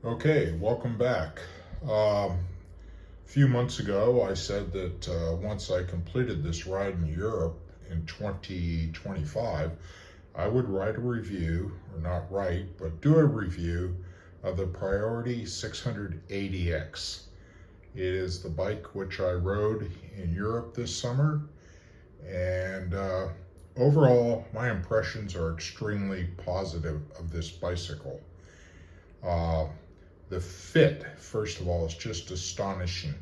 Okay, welcome back. A few months ago, I said that once I completed this ride in Europe in 2025, I would write a review, or not write, but do a review of the Priority 680X. It is the bike which I rode in Europe this summer, and overall, my impressions are extremely positive of this bicycle. Uh, the fit, first of all, is just astonishing.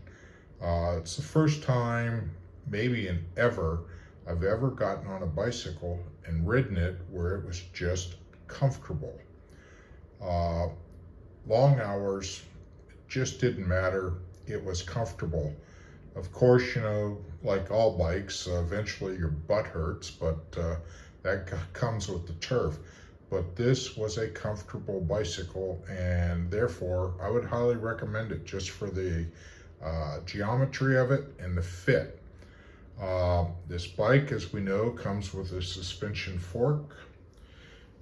It's the first time, maybe in ever, I've ever gotten on a bicycle and ridden it where it was just comfortable. Uh, Long hours just didn't matter. It was comfortable. Of course, like all bikes, eventually your butt hurts, but that comes with the turf. But this was a comfortable bicycle, and therefore I would highly recommend it just for the geometry of it and the fit. This bike, as we know, comes with a suspension fork,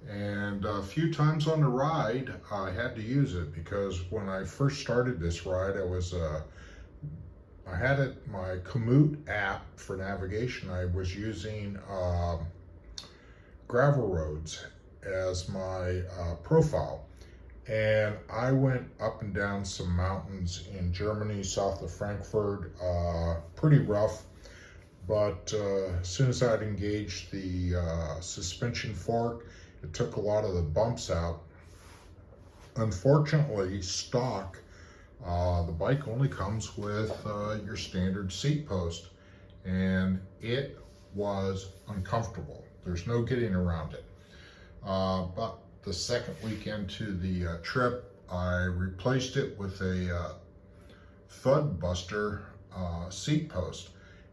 and a few times on the ride I had to use it because when I first started this ride, I had my Komoot app for navigation. I was using gravel roads as my profile. And I went up and down some mountains in Germany, south of Frankfurt, pretty rough. But as soon as I'd engaged the suspension fork, it took a lot of the bumps out. Unfortunately, stock, the bike only comes with your standard seat post, and it was uncomfortable. There's no getting around it. But the second week into the trip, I replaced it with a thud buster seat post,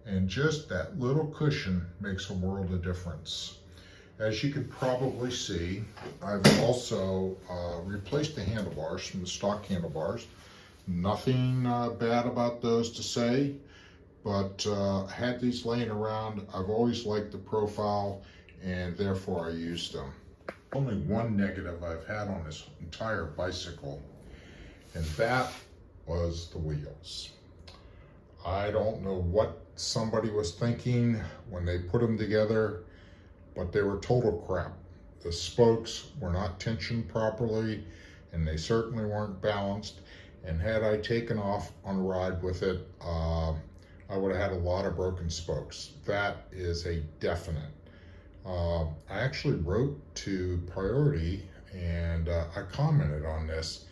and just that little cushion makes a world of difference. As you can probably see, I've also replaced the handlebars from the stock handlebars. Nothing bad about those to say, but I had these laying around. I've always liked the profile, and therefore I used them. Only one negative I've had on this entire bicycle, and that was the wheels. I don't know what somebody was thinking when they put them together, but they were total crap. The spokes were not tensioned properly, and they certainly weren't balanced. And had I taken off on a ride with it, I would have had a lot of broken spokes. That is a definite. I actually wrote to Priority and I commented on this,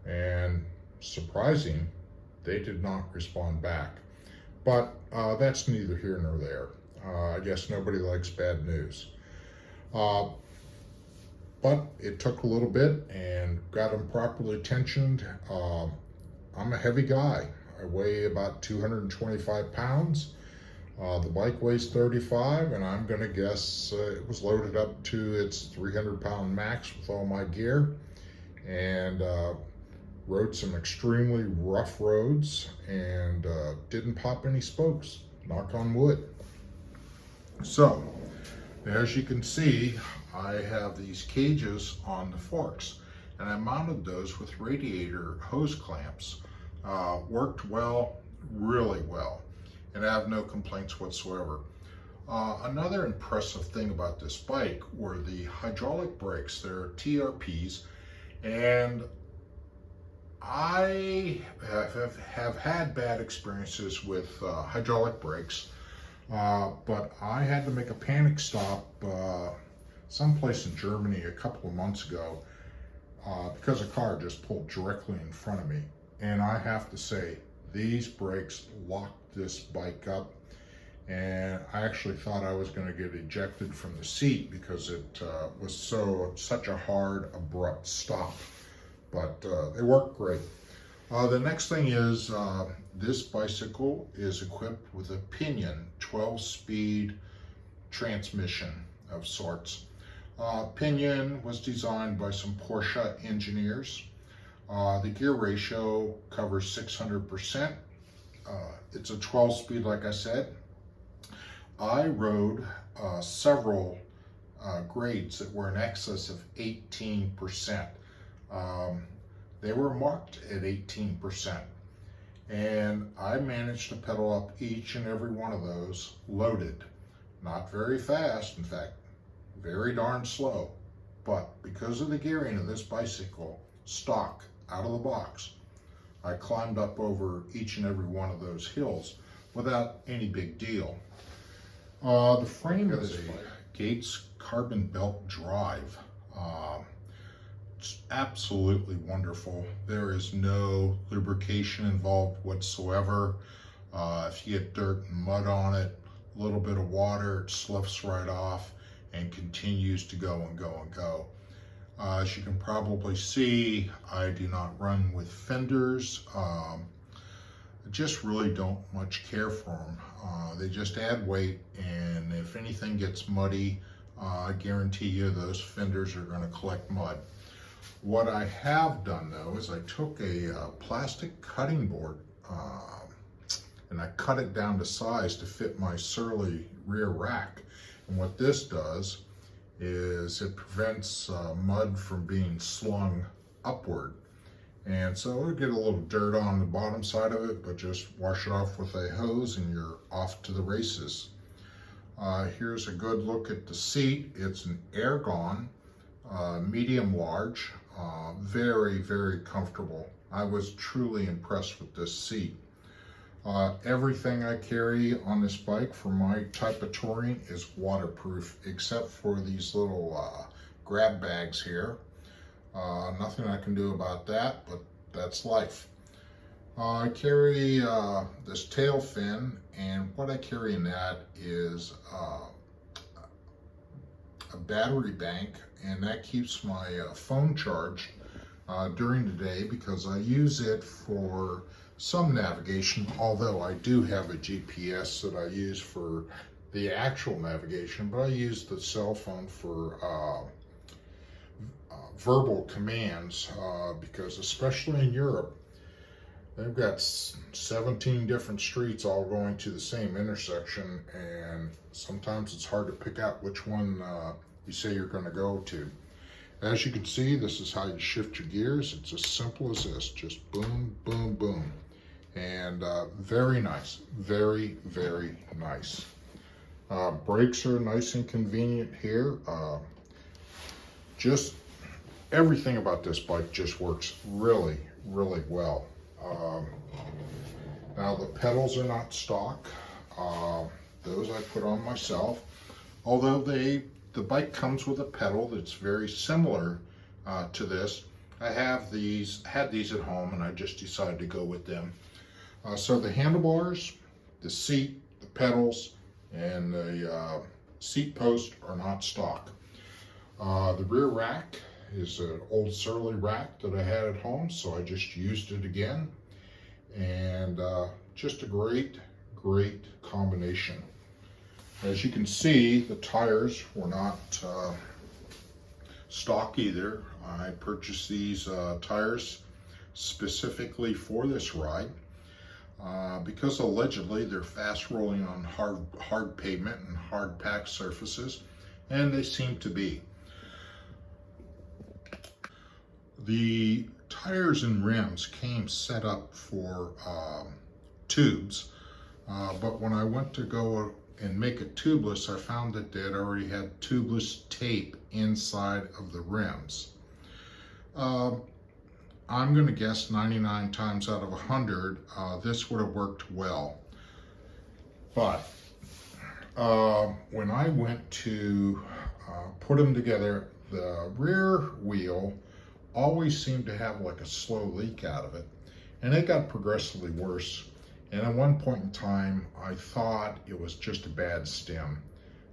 and surprising, they did not respond back. But that's neither here nor there. I guess nobody likes bad news. But it took a little bit and got them properly tensioned. I'm a heavy guy. I weigh about 225 pounds. The bike weighs 35, and I'm gonna guess it was loaded up to its 300-pound max with all my gear, and rode some extremely rough roads and didn't pop any spokes, knock on wood. So, as you can see, I have these cages on the forks, and I mounted those with radiator hose clamps. Worked well, really well, and I have no complaints whatsoever. Another impressive thing about this bike were the hydraulic brakes. They're TRPs, and I have had bad experiences with hydraulic brakes, but I had to make a panic stop someplace in Germany a couple of months ago because a car just pulled directly in front of me. And I have to say, these brakes locked this bike up, and I actually thought I was going to get ejected from the seat because it was such a hard, abrupt stop. But they work great. The next thing is this bicycle is equipped with a Pinion 12-speed transmission of sorts. Pinion was designed by some Porsche engineers. The gear ratio covers 600%. It's a 12-speed, like I said. I rode several grades that were in excess of 18%. They were marked at 18%. And I managed to pedal up each and every one of those loaded. Not very fast, in fact, very darn slow. But because of the gearing of this bicycle, stock, out of the box, I climbed up over each and every one of those hills without any big deal. The frame is a Gates carbon belt drive. It's absolutely wonderful. There is no lubrication involved whatsoever. If you get dirt and mud on it, a little bit of water, it sloughs right off and continues to go and go and go. As you can probably see, I do not run with fenders. I just really don't much care for them. They just add weight, and if anything gets muddy, I guarantee you those fenders are going to collect mud. What I have done though is I took a plastic cutting board and I cut it down to size to fit my surly rear rack. And what this does is it prevents mud from being slung upward. And so it'll get a little dirt on the bottom side of it, but just wash it off with a hose and you're off to the races. Here's a good look at the seat. It's an Ergon, medium large, very, very comfortable. I was truly impressed with this seat. Everything I carry on this bike for my type of touring is waterproof, except for these little grab bags here. Nothing I can do about that, but that's life. I carry this tail fin, and what I carry in that is a battery bank, and that keeps my phone charged during the day because I use it for some navigation, although I do have a GPS that I use for the actual navigation, but I use the cell phone for verbal commands because especially in Europe, they've got 17 different streets all going to the same intersection, and sometimes it's hard to pick out which one you say you're going to go to. As you can see, this is how you shift your gears. It's as simple as this, just boom, boom, boom. And very nice, very, very nice. Brakes are nice and convenient here. Just everything about this bike just works really, really well. Now the pedals are not stock. Those I put on myself. Although the bike comes with a pedal that's very similar to this. I had these at home and I just decided to go with them. So the handlebars, the seat, the pedals, and the seat post are not stock. The rear rack is an old surly rack that I had at home, so I just used it again. And just a great, great combination. As you can see, the tires were not stock either. I purchased these tires specifically for this ride because allegedly they're fast rolling on hard pavement and hard packed surfaces, and they seem to be. The tires and rims came set up for tubes, but when I went to go and make it tubeless, I found that they had already had tubeless tape inside of the rims. I'm going to guess 99 times out of 100, this would have worked well. But when I went to put them together, the rear wheel always seemed to have like a slow leak out of it, and it got progressively worse. And at one point in time, I thought it was just a bad stem.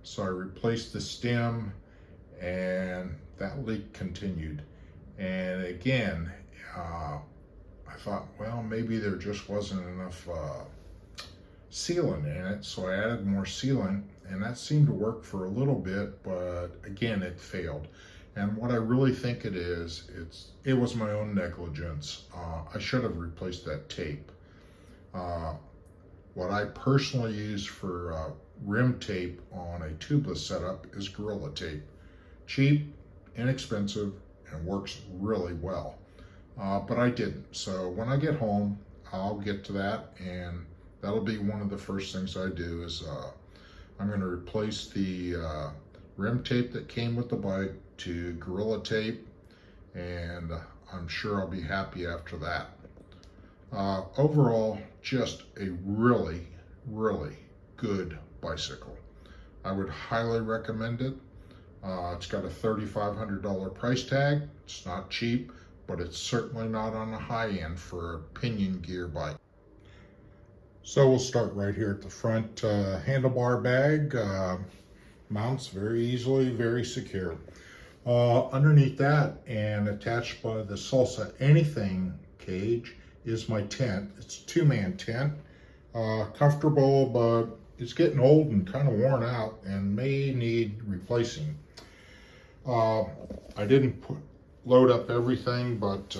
So I replaced the stem, and that leak continued. And again, I thought, well, maybe there just wasn't enough sealant in it. So I added more sealant, and that seemed to work for a little bit, but again, it failed. And what I really think it is, it was my own negligence. I should have replaced that tape. What I personally use for rim tape on a tubeless setup is Gorilla Tape. Cheap, inexpensive, and works really well. but I didn't. So when I get home, I'll get to that, and that'll be one of the first things I do is I'm going to replace the rim tape that came with the bike to Gorilla Tape, and I'm sure I'll be happy after that. Overall, just a really, really good bicycle. I would highly recommend it. It's got a $3,500 price tag. It's not cheap, but it's certainly not on the high end for a pinion gear bike. So we'll start right here at the front. Handlebar bag mounts very easily, very secure. Underneath that and attached by the Salsa Anything cage is my tent. It's a 2-man tent. Comfortable, but it's getting old and kind of worn out and may need replacing. I didn't load up everything, but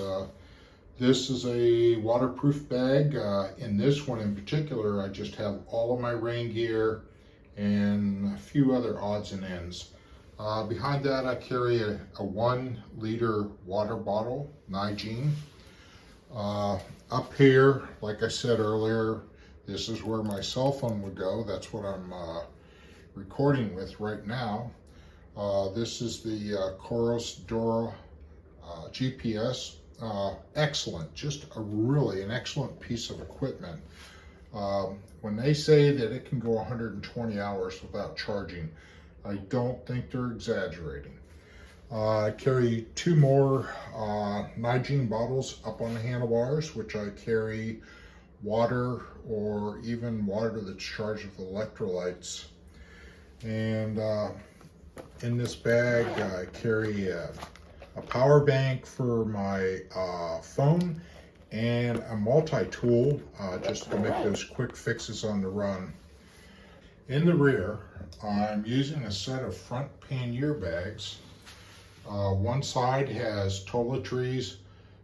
this is a waterproof bag. In this one in particular, I just have all of my rain gear and a few other odds and ends. Behind that, I carry a 1-liter water bottle, Nigene. Up here, like I said earlier, this is where my cell phone would go. That's what I'm recording with right now. This is the Coros Dora GPS. Excellent, just an excellent piece of equipment. When they say that it can go 120 hours without charging, I don't think they're exaggerating. I carry 2 more Nigene bottles up on the handlebars, which I carry water or even water that's charged with electrolytes. And in this bag, I carry a power bank for my phone and a multi-tool just to make those quick fixes on the run. In the rear, I'm using a set of front pannier bags. One side has toiletries,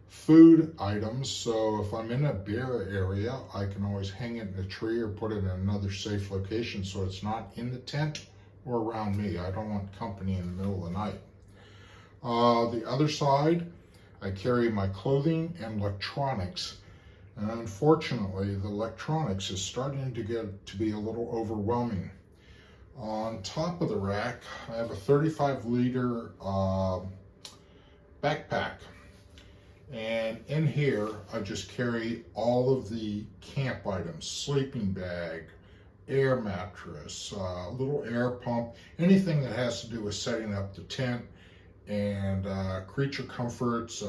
food items, so if I'm in a beer area, I can always hang it in a tree or put it in another safe location so it's not in the tent or around me. I don't want company in the middle of the night. The other side, I carry my clothing and electronics. And unfortunately, the electronics is starting to get to be a little overwhelming. On top of the rack, I have a 35-liter backpack. And in here, I just carry all of the camp items: sleeping bag, air mattress, little air pump, anything that has to do with setting up the tent, and creature comforts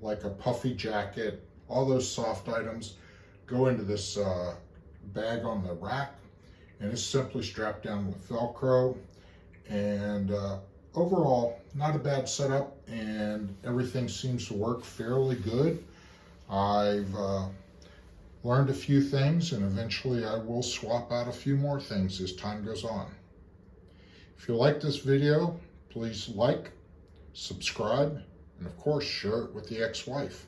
like a puffy jacket. All those soft items go into this bag on the rack, and it's simply strapped down with Velcro. And overall, not a bad setup, and everything seems to work fairly good. I've learned a few things, and eventually I will swap out a few more things as time goes on. If you like this video, please like, subscribe, and of course share it with the ex-wife.